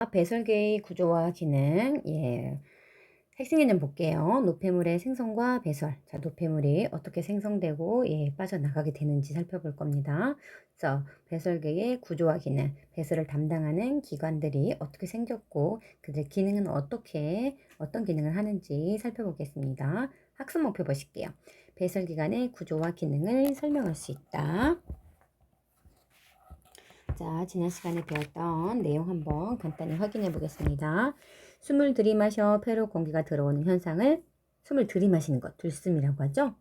배설계의 구조와 기능, 핵심 있는 볼게요. 노폐물의 생성과 배설. 자, 노폐물이 어떻게 생성되고 빠져나가게 되는지 살펴볼 겁니다. 그래서 배설계의 구조와 기능, 배설을 담당하는 기관들이 어떻게 생겼고 그들 기능은 어떤 기능을 하는지 살펴보겠습니다. 학습 목표 보실게요. 배설기관의 구조와 기능을 설명할 수 있다. 자, 지난 시간에 배웠던 내용 한번 간단히 확인해 보겠습니다. 숨을 들이마셔 폐로 공기가 들어오는 현상을 숨을 들이마시는 것, 들숨이라고 하죠.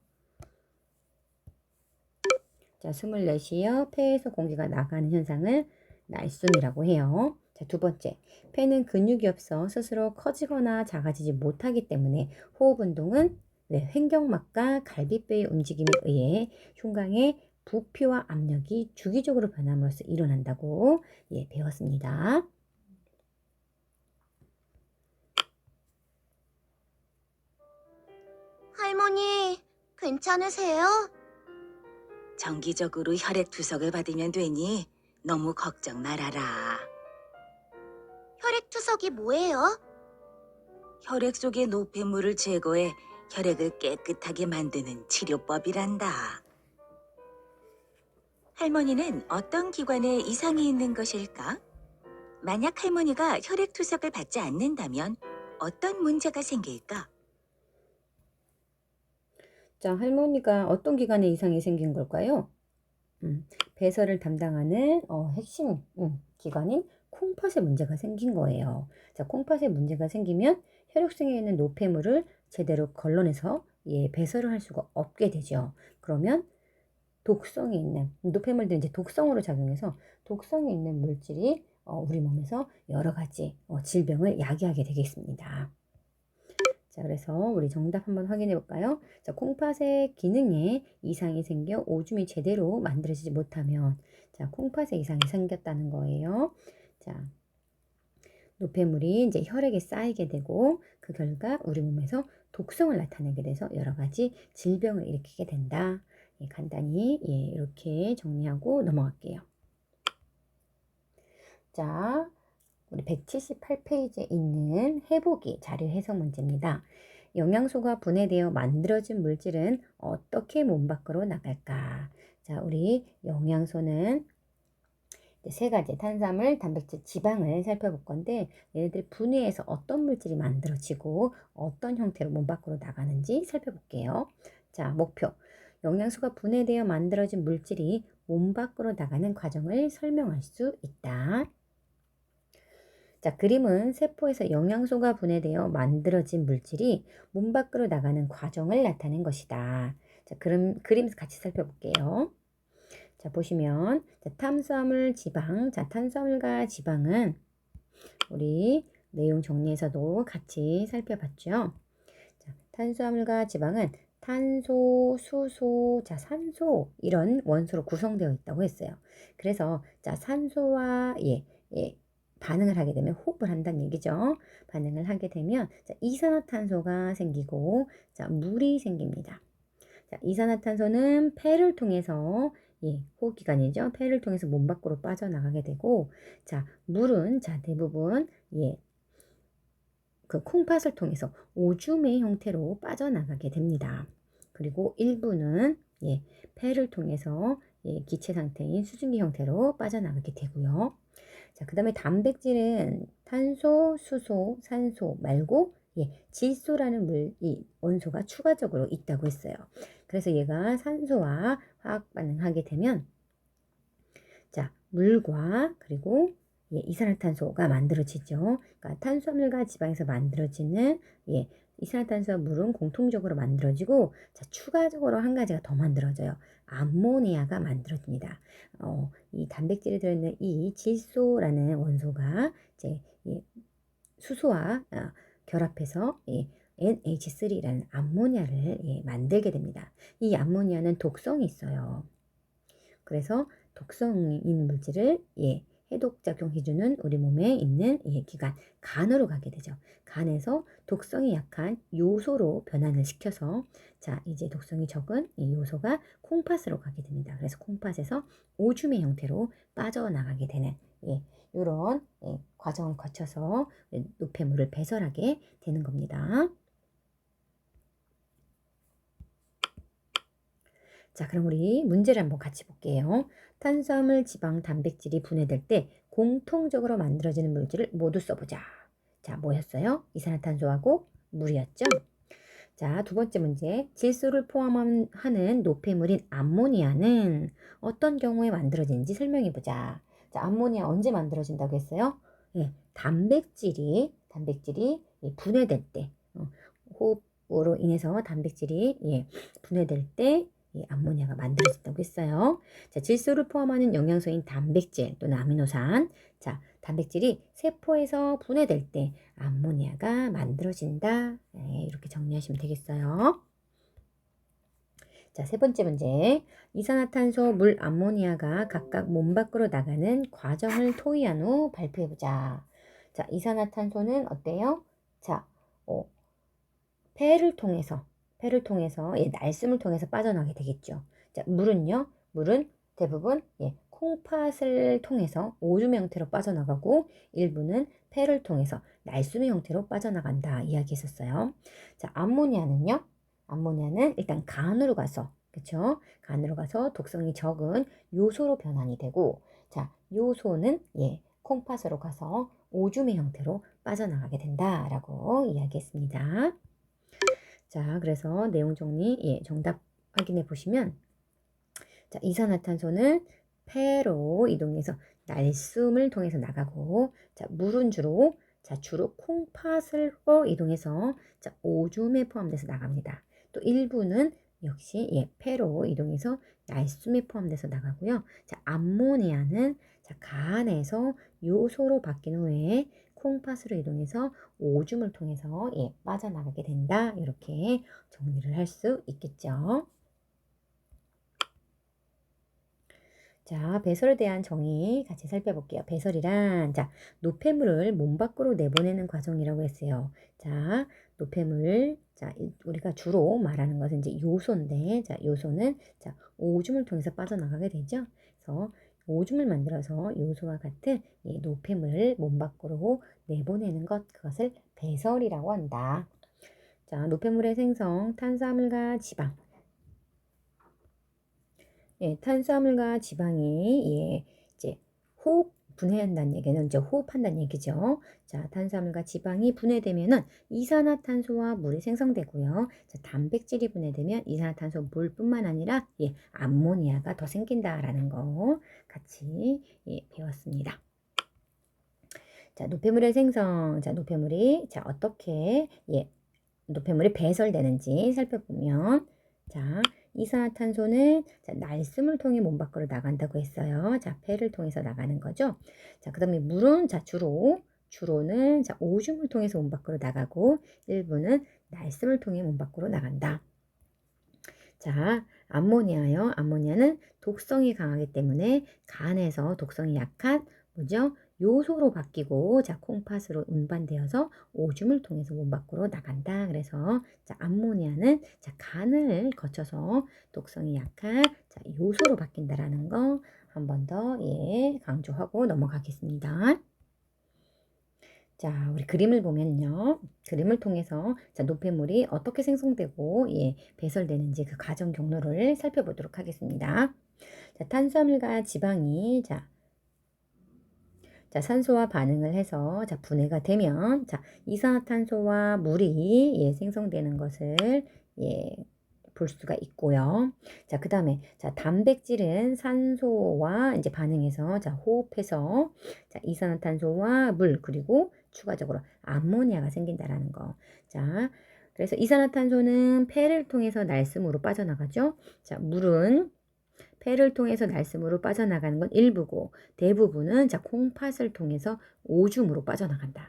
자, 숨을 내쉬어 폐에서 공기가 나가는 현상을 날숨이라고 해요. 자, 두 번째, 폐는 근육이 없어 스스로 커지거나 작아지지 못하기 때문에 호흡 운동은 횡격막과 갈비뼈의 움직임에 의해 흉곽의 부피와 압력이 주기적으로 변함으로써 일어난다고 배웠습니다. 할머니, 괜찮으세요? 정기적으로 혈액 투석을 받으면 되니 너무 걱정 말아라. 혈액투석이 뭐예요? 혈액 속의 노폐물을 제거해 혈액을 깨끗하게 만드는 치료법이란다. 할머니는 어떤 기관에 이상이 있는 것일까? 만약 할머니가 혈액 투석을 받지 않는다면 어떤 문제가 생길까? 자, 할머니가 어떤 기관에 이상이 생긴 걸까요? 배설을 담당하는 핵심 기관인 콩팥에 문제가 생긴 거예요. 자, 콩팥에 문제가 생기면 혈액속에 있는 노폐물을 제대로 걸러내서 배설을 할 수가 없게 되죠. 그러면 독성이 있는 노폐물들이 이제 독성으로 작용해서 독성이 있는 물질이 우리 몸에서 여러 가지 질병을 야기하게 되겠습니다. 자, 그래서 우리 정답 한번 확인해 볼까요? 자, 콩팥의 기능에 이상이 생겨 오줌이 제대로 만들어지지 못하면, 자, 콩팥에 이상이 생겼다는 거예요. 자, 노폐물이 이제 혈액에 쌓이게 되고 그 결과 우리 몸에서 독성을 나타내게 돼서 여러 가지 질병을 일으키게 된다. 간단히 이렇게 정리하고 넘어갈게요. 자, 우리 178페이지에 있는 해보기 자료 해석 문제입니다. 영양소가 분해되어 만들어진 물질은 어떻게 몸 밖으로 나갈까? 자, 우리 영양소는 세 가지, 탄수화물, 단백질, 지방을 살펴볼 건데 얘네들 분해해서 어떤 물질이 만들어지고 어떤 형태로 몸 밖으로 나가는지 살펴볼게요. 자, 목표. 영양소가 분해되어 만들어진 물질이 몸 밖으로 나가는 과정을 설명할 수 있다. 자, 그림은 세포에서 영양소가 분해되어 만들어진 물질이 몸 밖으로 나가는 과정을 나타낸 것이다. 자, 그림 같이 살펴볼게요. 자, 보시면 자, 탄수화물, 지방. 자, 탄수화물과 지방은 우리 내용 정리에서도 같이 살펴봤죠. 자, 탄수화물과 지방은 탄소, 수소, 자, 산소 이런 원소로 구성되어 있다고 했어요. 그래서 자, 산소와 반응을 하게 되면 호흡을 한다는 얘기죠. 반응을 하게 되면 자, 이산화탄소가 생기고 자, 물이 생깁니다. 자, 이산화탄소는 폐를 통해서 호흡기관이죠. 폐를 통해서 몸 밖으로 빠져나가게 되고 자, 물은 자, 대부분 그 콩팥을 통해서 오줌의 형태로 빠져나가게 됩니다. 그리고 일부는 폐를 통해서 기체 상태인 수증기 형태로 빠져나가게 되고요. 자, 그 다음에 단백질은 탄소, 수소, 산소 말고 질소라는 이 원소가 추가적으로 있다고 했어요. 그래서 얘가 산소와 화학 반응하게 되면 자, 물과 그리고 이산화탄소가 만들어지죠. 그러니까 탄수화물과 지방에서 만들어지는 이산화탄소와 물은 공통적으로 만들어지고 자, 추가적으로 한 가지가 더 만들어져요. 암모니아가 만들어집니다. 이 단백질이 들어있는 이 질소라는 원소가 이제 수소와 결합해서 NH3라는 암모니아를 만들게 됩니다. 이 암모니아는 독성이 있어요. 그래서 독성이 있는 물질을 해독작용해주는 우리 몸에 있는 기관, 간으로 가게 되죠. 간에서 독성이 약한 요소로 변환을 시켜서 자, 이제 독성이 적은 이 요소가 콩팥으로 가게 됩니다. 그래서 콩팥에서 오줌의 형태로 빠져나가게 되는 이런 과정을 거쳐서 노폐물을 배설하게 되는 겁니다. 자, 그럼 우리 문제를 한번 같이 볼게요. 탄수화물, 지방, 단백질이 분해될 때 공통적으로 만들어지는 물질을 모두 써보자. 자, 뭐였어요? 이산화탄소하고 물이었죠? 자, 두 번째 문제. 질소를 포함하는 노폐물인 암모니아는 어떤 경우에 만들어지는지 설명해보자. 자, 암모니아 언제 만들어진다고 했어요? 예, 단백질이 분해될 때, 호흡으로 인해서 단백질이 분해될 때 암모니아가 만들어진다고 했어요. 자, 질소를 포함하는 영양소인 단백질 또는 아미노산. 자, 단백질이 세포에서 분해될 때 암모니아가 만들어진다. 네, 이렇게 정리하시면 되겠어요. 자, 세 번째 문제. 이산화탄소, 물, 암모니아가 각각 몸 밖으로 나가는 과정을 토의한 후 발표해보자. 자, 이산화탄소는 어때요? 자, 폐를 통해서 날숨을 통해서 빠져나가게 되겠죠. 자, 물은 대부분 콩팥을 통해서 오줌 형태로 빠져나가고 일부는 폐를 통해서 날숨의 형태로 빠져나간다 이야기했었어요. 자, 암모니아는 일단 간으로 가서 그렇죠? 간으로 가서 독성이 적은 요소로 변환이 되고, 자, 요소는 콩팥으로 가서 오줌의 형태로 빠져나가게 된다라고 이야기했습니다. 자, 그래서 내용 정리, 정답 확인해 보시면, 자, 이산화탄소는 폐로 이동해서 날숨을 통해서 나가고, 자, 물은 주로 콩팥으로 이동해서 자, 오줌에 포함돼서 나갑니다. 또 일부는 역시 폐로 이동해서 날숨에 포함돼서 나가고요. 자, 암모니아는 자, 간에서 요소로 바뀐 후에 콩팥으로 이동해서 오줌을 통해서 빠져나가게 된다. 이렇게 정리를 할 수 있겠죠. 자, 배설에 대한 정의 같이 살펴볼게요. 배설이란 자, 노폐물을 몸 밖으로 내보내는 과정이라고 했어요. 자, 노폐물 자, 우리가 주로 말하는 것은 이제 요소인데, 자, 요소는 자, 오줌을 통해서 빠져나가게 되죠. 그래서 오줌을 만들어서 요소와 같은 이 노폐물을 몸 밖으로 내보내는 것, 그것을 배설이라고 한다. 자, 노폐물의 생성, 탄수화물과 지방. 탄수화물과 지방이 이제 분해한다는 얘기는 이제 호흡한다는 얘기죠. 자, 탄수화물과 지방이 분해되면은 이산화탄소와 물이 생성되고요. 자, 단백질이 분해되면 이산화탄소, 물뿐만 아니라 암모니아가 더 생긴다라는 거 같이 배웠습니다. 자, 노폐물의 생성. 자, 노폐물이 어떻게 노폐물이 배설되는지 살펴보면, 자, 이산화탄소는 자, 날숨을 통해 몸 밖으로 나간다고 했어요. 자, 폐를 통해서 나가는 거죠. 자, 그다음에 물은 자, 주로는 자, 오줌을 통해서 몸 밖으로 나가고 일부는 날숨을 통해 몸 밖으로 나간다. 자, 암모니아요. 암모니아는 독성이 강하기 때문에 간에서 독성이 약한 뭐죠? 요소로 바뀌고 자, 콩팥으로 운반되어서 오줌을 통해서 몸 밖으로 나간다. 그래서 자, 암모니아는 자, 간을 거쳐서 독성이 약한 자, 요소로 바뀐다라는 거 한 번 더 강조하고 넘어가겠습니다. 자, 우리 그림을 보면요. 그림을 통해서 자, 노폐물이 어떻게 생성되고 배설되는지 그 과정 경로를 살펴보도록 하겠습니다. 자, 탄수화물과 지방이 자, 산소와 반응을 해서 자, 분해가 되면 자, 이산화탄소와 물이 생성되는 것을 볼 수가 있고요. 자, 그다음에 자, 단백질은 산소와 이제 반응해서 자, 호흡해서 자, 이산화탄소와 물 그리고 추가적으로 암모니아가 생긴다라는 거. 자, 그래서 이산화탄소는 폐를 통해서 날숨으로 빠져나가죠. 자, 물은 폐를 통해서 날숨으로 빠져나가는 건 일부고 대부분은 자, 콩팥을 통해서 오줌으로 빠져나간다.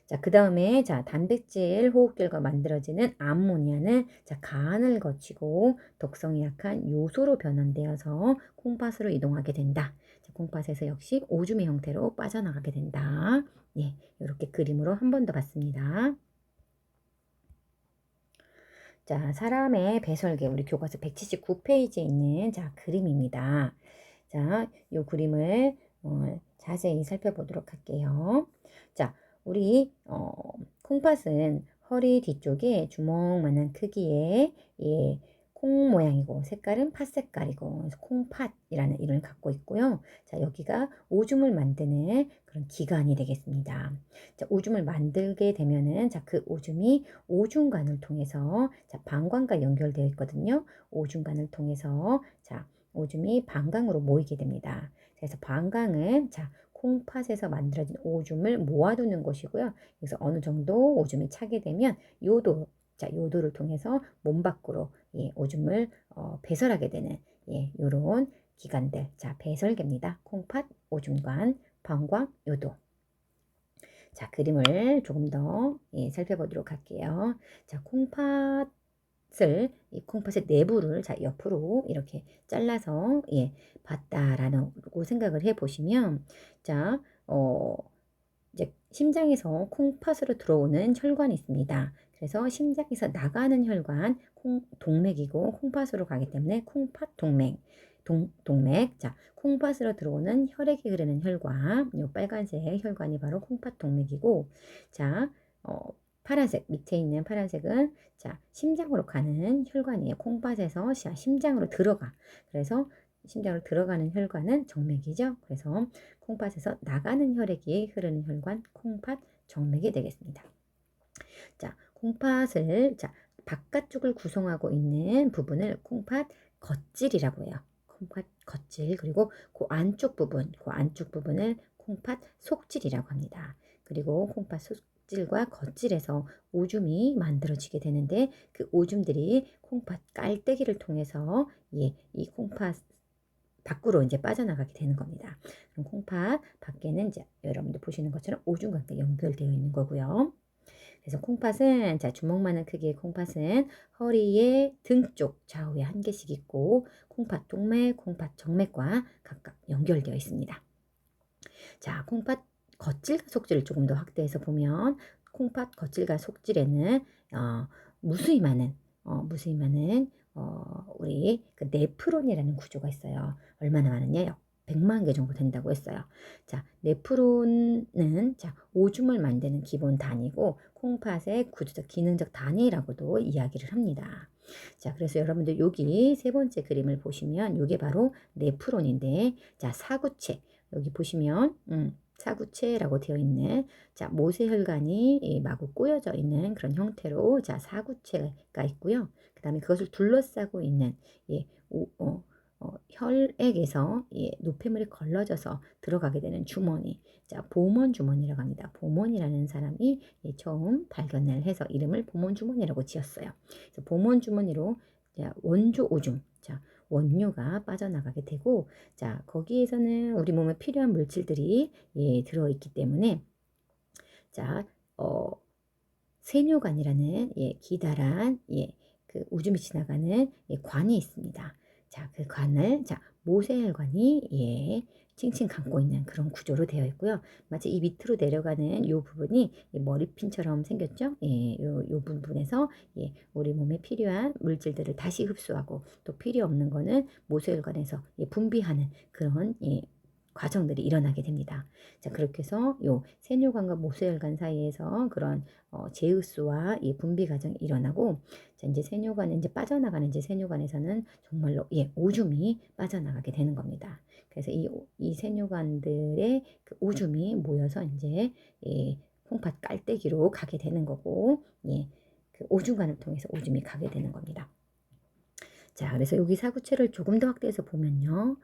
자, 그 다음에 자, 단백질 호흡결과 만들어지는 암모니아는 자, 간을 거치고 독성이 약한 요소로 변환되어서 콩팥으로 이동하게 된다. 자, 콩팥에서 역시 오줌의 형태로 빠져나가게 된다. 이렇게 그림으로 한 번 더 봤습니다. 자, 사람의 배설계 우리 교과서 179페이지에 있는 자, 그림입니다. 자, 이 그림을 자세히 살펴보도록 할게요. 자, 우리 콩팥은 허리 뒤쪽에 주먹만한 크기의 콩 모양이고 색깔은 팥 색깔이고 콩팥이라는 이름을 갖고 있고요. 자, 여기가 오줌을 만드는 그런 기관이 되겠습니다. 자, 오줌을 만들게 되면은 자, 그 오줌이 오줌관을 통해서 자, 방광과 연결되어 있거든요. 오줌관을 통해서 자, 오줌이 방광으로 모이게 됩니다. 그래서 방광은 자, 콩팥에서 만들어진 오줌을 모아두는 곳이고요. 그래서 어느 정도 오줌이 차게 되면 요도, 자, 요도를 통해서 몸 밖으로 오줌을 배설하게 되는 요런 기관들. 자, 배설계입니다. 콩팥, 오줌관, 방광, 요도. 자, 그림을 조금 더 살펴보도록 할게요. 자, 이 콩팥의 내부를 자, 옆으로 이렇게 잘라서 봤다라고 생각을 해 보시면 자, 이제 심장에서 콩팥으로 들어오는 혈관이 있습니다. 그래서 심장에서 나가는 혈관 동맥이고 콩팥으로 가기 때문에 콩팥 동맥. 동맥. 자, 콩팥으로 들어오는 혈액이 흐르는 혈관. 요 빨간색 혈관이 바로 콩팥 동맥이고 자, 파란색 밑에 있는 파란색은 자, 심장으로 가는 혈관이에요. 콩팥에서 심장으로 들어가. 그래서 심장으로 들어가는 혈관은 정맥이죠. 그래서 콩팥에서 나가는 혈액이 흐르는 혈관 콩팥 정맥이 되겠습니다. 자, 콩팥을 자, 바깥쪽을 구성하고 있는 부분을 콩팥 겉질이라고 해요. 콩팥 겉질. 그리고 그 안쪽 부분을 콩팥 속질이라고 합니다. 그리고 콩팥 속질과 겉질에서 오줌이 만들어지게 되는데 그 오줌들이 콩팥 깔때기를 통해서 이 콩팥 밖으로 이제 빠져나가게 되는 겁니다. 그럼 콩팥 밖에는 이제 여러분들 보시는 것처럼 오줌과 함께 연결되어 있는 거고요. 그래서 콩팥은 자, 주먹만한 크기의 콩팥은 허리의 등 쪽 좌우에 한 개씩 있고 콩팥 동맥, 콩팥 정맥과 각각 연결되어 있습니다. 자, 콩팥 겉질과 속질을 조금 더 확대해서 보면 콩팥 겉질과 속질에는 무수히 많은 우리 그 네프론이라는 구조가 있어요. 얼마나 많으냐? 100만 개 정도 된다고 했어요. 자, 네프론은 자, 오줌을 만드는 기본 단위고 콩팥의 구조적 기능적 단위라고도 이야기를 합니다. 자, 그래서 여러분들 여기 세 번째 그림을 보시면 이게 바로 네프론인데 자, 사구체 여기 보시면 사구체라고 되어 있는 자, 모세혈관이 마구 꼬여져 있는 그런 형태로 자, 사구체가 있고요. 그 다음에 그것을 둘러싸고 있는 혈액에서 노폐물이 걸러져서 들어가게 되는 주머니. 자, 보몬 주머니라고 합니다. 보몬이라는 사람이 처음 발견을 해서 이름을 보몬 주머니라고 지었어요. 그래서 보몬 주머니로 원조 오줌, 자, 원료가 빠져나가게 되고, 자, 거기에서는 우리 몸에 필요한 물질들이 들어있기 때문에, 자, 세뇨관이라는 기다란 그 오줌이 지나가는 관이 있습니다. 자, 그 관을 자, 모세혈관이 칭칭 감고 있는 그런 구조로 되어 있고요. 마치 이 밑으로 내려가는 이 부분이 머리핀처럼 생겼죠. 요 부분에서 우리 몸에 필요한 물질들을 다시 흡수하고 또 필요 없는 거는 모세혈관에서 분비하는 그런 과정들이 일어나게 됩니다. 자, 그렇게 해서 요 세뇨관과 모세혈관 사이에서 그런 제우스와 이 분비 과정이 일어나고 자, 이제 세뇨관에 이제 빠져나가는 이제 세뇨관에서는 정말로 오줌이 빠져나가게 되는 겁니다. 그래서 이 세뇨관들의 그 오줌이 모여서 이제 콩팥 깔때기로 가게 되는 거고 그 오줌관을 통해서 오줌이 가게 되는 겁니다. 자, 그래서 여기 사구체를 조금 더 확대해서 보면요.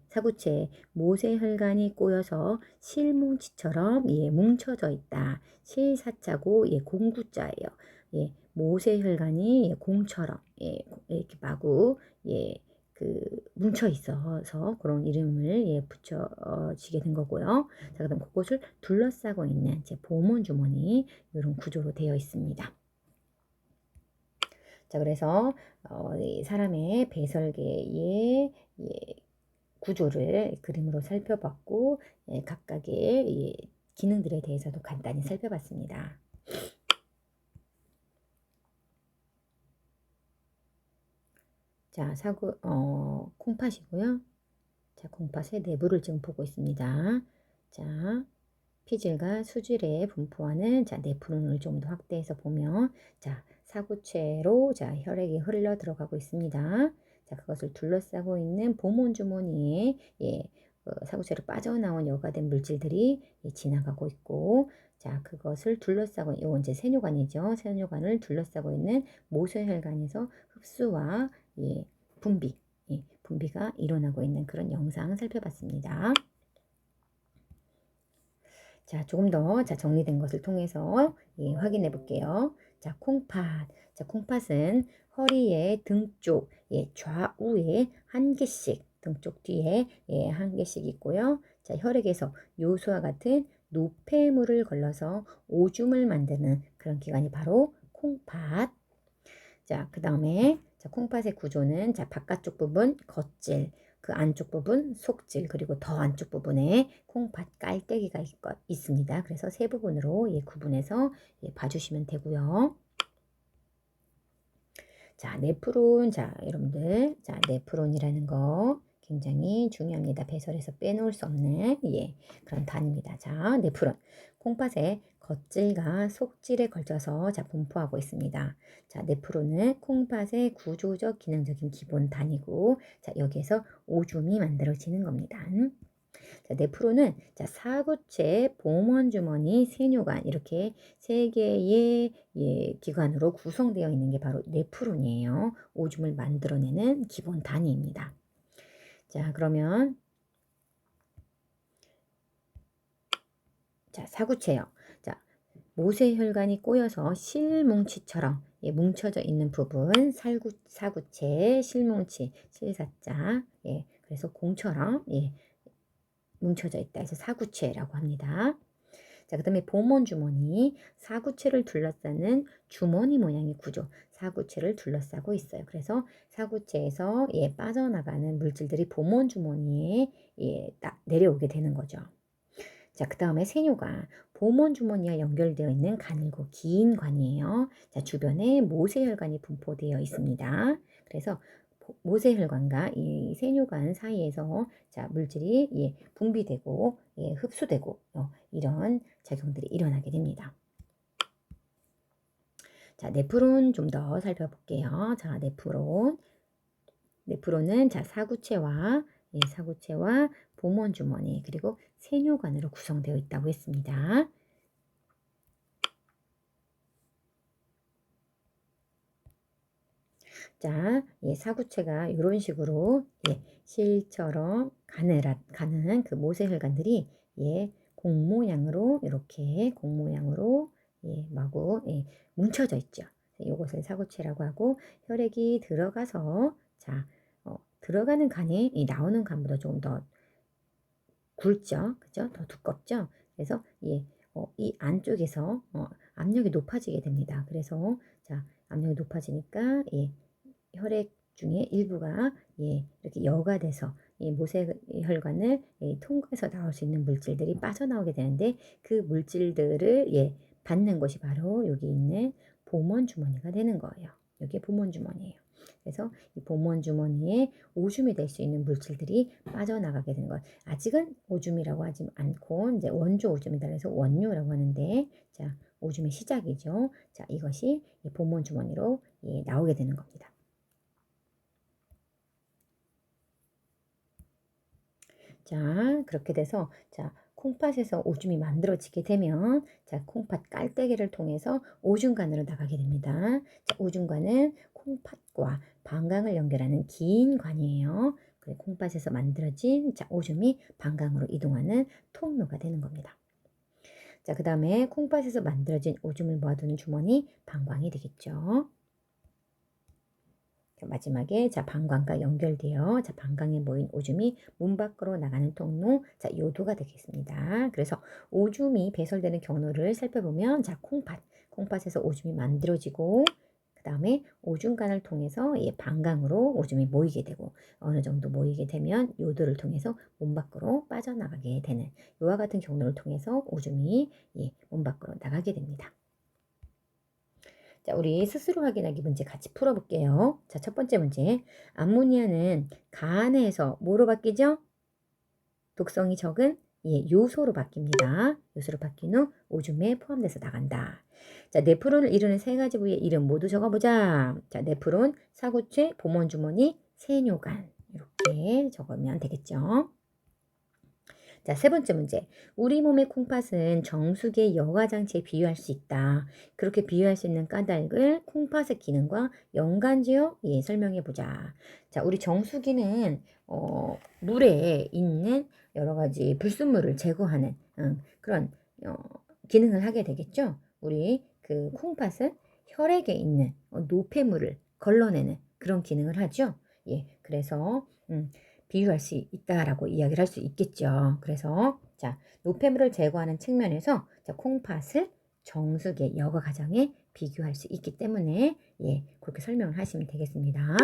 사구체 모세혈관이 꼬여서 실뭉치처럼 뭉쳐져 있다. 실사자고 공구자예요. 모세혈관이 공처럼 이렇게 마구 그 뭉쳐 있어서 그런 이름을 붙여지게 된 거고요. 자, 그다음 그것을 둘러싸고 있는 이제 보몬 주머니 이런 구조로 되어 있습니다. 자, 그래서 이 사람의 배설계의 구조를 그림으로 살펴봤고 각각의 기능들에 대해서도 간단히 살펴봤습니다. 자, 콩팥이고요. 자, 콩팥의 내부를 지금 보고 있습니다. 자, 피질과 수질에 분포하는 자, 네프론을 좀 더 확대해서 보면 자, 사구체로 자, 혈액이 흘러 들어가고 있습니다. 자, 그것을 둘러싸고 있는 보몬 주머니에 사구체로 빠져나온 여과된 물질들이 지나가고 있고 자, 그것을 둘러싸고 요 이제 세뇨관이죠. 세뇨관을 둘러싸고 있는 모세혈관에서 흡수와 분비, 분비가 일어나고 있는 그런 영상 살펴봤습니다. 자, 조금 더 정리된 것을 통해서 확인해 볼게요. 자, 콩팥. 자, 콩팥은 허리의 등쪽, 좌우에 한 개씩, 등쪽 뒤에 한 개씩 있고요. 자, 혈액에서 요수와 같은 노폐물을 걸러서 오줌을 만드는 그런 기관이 바로 콩팥. 자, 그 다음에 콩팥의 구조는 자, 바깥쪽 부분 겉질, 그 안쪽 부분 속질, 그리고 더 안쪽 부분에 콩팥 깔때기가 있습니다. 그래서 세 부분으로 구분해서 봐주시면 되고요. 자, 네프론. 자, 여러분들. 자, 네프론이라는 거 굉장히 중요합니다. 배설에서 빼놓을 수 없는 그런 단위입니다. 자, 네프론. 콩팥의 겉질과 속질에 걸쳐서 자, 분포하고 있습니다. 자, 네프론은 콩팥의 구조적 기능적인 기본 단위고 자, 여기에서 오줌이 만들어지는 겁니다. 자, 네프론은 자, 사구체, 봉원주머니, 세뇨관 이렇게 세 개의 기관으로 구성되어 있는 게 바로 네프론이에요. 오줌을 만들어내는 기본 단위입니다. 자, 그러면 자, 사구체요. 자, 모세혈관이 꼬여서 실뭉치처럼 뭉쳐져 있는 부분 사구체, 실뭉치, 실사자. 그래서 공처럼 뭉쳐져 있다 해서 사구체라고 합니다. 자, 그 다음에 보몬 주머니, 사구체를 둘러싸는 주머니 모양의 구조, 사구체를 둘러싸고 있어요. 그래서 사구체에서 빠져나가는 물질들이 보몬 주머니에 내려오게 되는 거죠. 자, 그 다음에 세뇨관, 보몬 주머니와 연결되어 있는 가늘고 긴 관이에요. 자, 주변에 모세혈관이 분포되어 있습니다. 그래서 모세혈관과 이 세뇨관 사이에서 자, 물질이 분비되고 흡수되고 이런 작용들이 일어나게 됩니다. 자, 네프론 좀 더 살펴볼게요. 자, 네프론은 자, 사구체와 보몬 주머니 그리고 세뇨관으로 구성되어 있다고 했습니다. 자, 사구체가 이런 식으로 실처럼 가는 그 모세혈관들이 공 모양으로 이렇게 공 모양으로 마구 뭉쳐져 있죠. 이것을 사구체라고 하고 혈액이 들어가서 자 들어가는 간이 나오는 간보다 조금 더 굵죠, 그죠? 더 두껍죠. 그래서 이 안쪽에서 압력이 높아지게 됩니다. 그래서 자 압력이 높아지니까 혈액 중에 일부가 이렇게 여가 돼서 모세혈관을 통과해서 나올 수 있는 물질들이 빠져나오게 되는데 그 물질들을 받는 것이 바로 여기 있는 보몬 주머니가 되는 거예요. 여기에 보몬 주머니예요. 그래서 이 보몬 주머니에 오줌이 될 수 있는 물질들이 빠져나가게 되는 것. 아직은 오줌이라고 하지 않고 이제 원조 오줌이다 해서 원료라고 하는데 자 오줌의 시작이죠. 자 이것이 보몬 주머니로 나오게 되는 겁니다. 자, 그렇게 돼서 자, 콩팥에서 오줌이 만들어지게 되면 자, 콩팥 깔때기를 통해서 오줌관으로 나가게 됩니다. 자, 오줌관은 콩팥과 방광을 연결하는 긴 관이에요. 그래, 콩팥에서 만들어진 자, 오줌이 방광으로 이동하는 통로가 되는 겁니다. 자, 그 다음에 콩팥에서 만들어진 오줌을 모아두는 주머니 방광이 되겠죠. 마지막에 자 방광과 연결되어 자 방광에 모인 오줌이 문 밖으로 나가는 통로 자 요도가 되겠습니다. 그래서 오줌이 배설되는 경로를 살펴보면 자 콩팥에서 오줌이 만들어지고 그 다음에 오줌관을 통해서 방광으로 오줌이 모이게 되고 어느 정도 모이게 되면 요도를 통해서 문 밖으로 빠져나가게 되는 이와 같은 경로를 통해서 오줌이 문 밖으로 나가게 됩니다. 자, 우리 스스로 확인하기 문제 같이 풀어볼게요. 자, 첫 번째 문제. 암모니아는 간에서 뭐로 바뀌죠? 독성이 적은 요소로 바뀝니다. 요소로 바뀐 후 오줌에 포함돼서 나간다. 자, 네프론을 이루는 세 가지 부위의 이름 모두 적어보자. 자, 네프론, 사구체, 보몬주머니, 세뇨관. 이렇게 적으면 되겠죠. 자, 세 번째 문제. 우리 몸의 콩팥은 정수기의 여과장치에 비유할 수 있다. 그렇게 비유할 수 있는 까닭을 콩팥의 기능과 연관지어 설명해보자. 자, 우리 정수기는 물에 있는 여러 가지 불순물을 제거하는 그런 기능을 하게 되겠죠. 우리 그 콩팥은 혈액에 있는 노폐물을 걸러내는 그런 기능을 하죠. 그래서 비유할 수 있다라고 이야기를 할 수 있겠죠. 그래서 자, 노폐물을 제거하는 측면에서 자, 콩팥을 정수기의 여과 가장에 비교할 수 있기 때문에 그렇게 설명을 하시면 되겠습니다.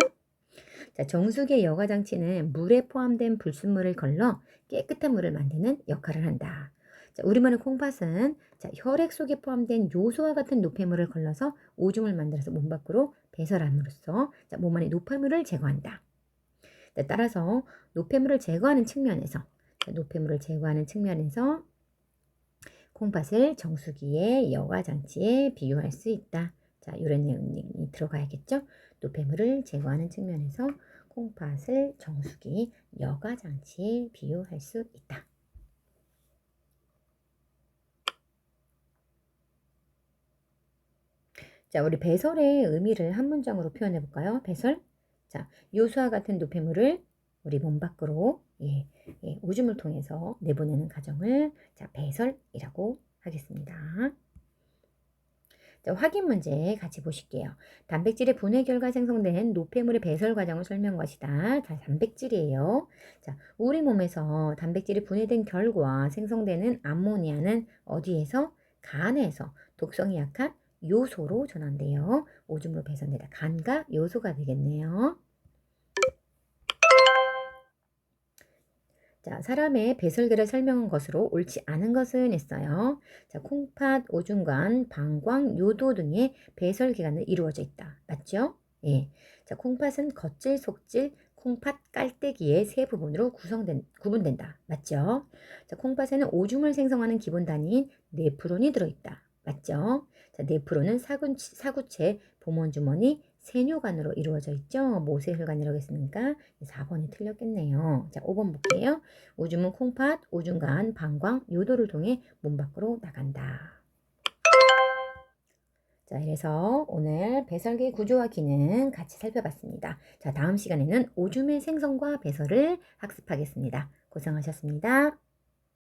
자, 정수기의 여과 장치는 물에 포함된 불순물을 걸러 깨끗한 물을 만드는 역할을 한다. 자, 우리 몸의 콩팥은 자, 혈액 속에 포함된 요소와 같은 노폐물을 걸러서 오줌을 만들어서 몸 밖으로 배설함으로써 자, 몸 안의 노폐물을 제거한다. 따라서 노폐물을 제거하는 측면에서 콩팥을 정수기의 여과 장치에 비유할 수 있다. 자, 이런 내용이 들어가야겠죠. 노폐물을 제거하는 측면에서 콩팥을 정수기 여과 장치에 비유할 수 있다. 자, 우리 배설의 의미를 한 문장으로 표현해 볼까요? 배설. 자, 요수와 같은 노폐물을 우리 몸 밖으로 오줌을 통해서 내보내는 과정을 자, 배설이라고 하겠습니다. 자, 확인 문제 같이 보실게요. 단백질의 분해 결과 생성된 노폐물의 배설 과정을 설명한 것이다. 자, 단백질이에요. 자, 우리 몸에서 단백질이 분해된 결과 생성되는 암모니아는 어디에서? 간에서 독성이 약한 요소로 전환돼요. 오줌으로 배설되다 간과 요소가 되겠네요. 자, 사람의 배설계를 설명한 것으로 옳지 않은 것은 있어요. 자, 콩팥, 오줌관, 방광, 요도 등의 배설기관을 이루어져 있다. 맞죠? 자, 콩팥은 겉질, 속질, 콩팥 깔때기의 세 부분으로 구분된다. 맞죠? 자, 콩팥에는 오줌을 생성하는 기본 단위인 네프론이 들어있다. 맞죠? 자, 네프론은 사구체, 보몬주머니, 세뇨관으로 이루어져 있죠. 모세혈관이라고 했으니까 4번이 틀렸겠네요. 자, 5번 볼게요. 오줌은 콩팥, 오줌간, 방광, 요도를 통해 몸 밖으로 나간다. 자, 이래서 오늘 배설기 구조와 기능 같이 살펴봤습니다. 자, 다음 시간에는 오줌의 생성과 배설을 학습하겠습니다. 고생하셨습니다.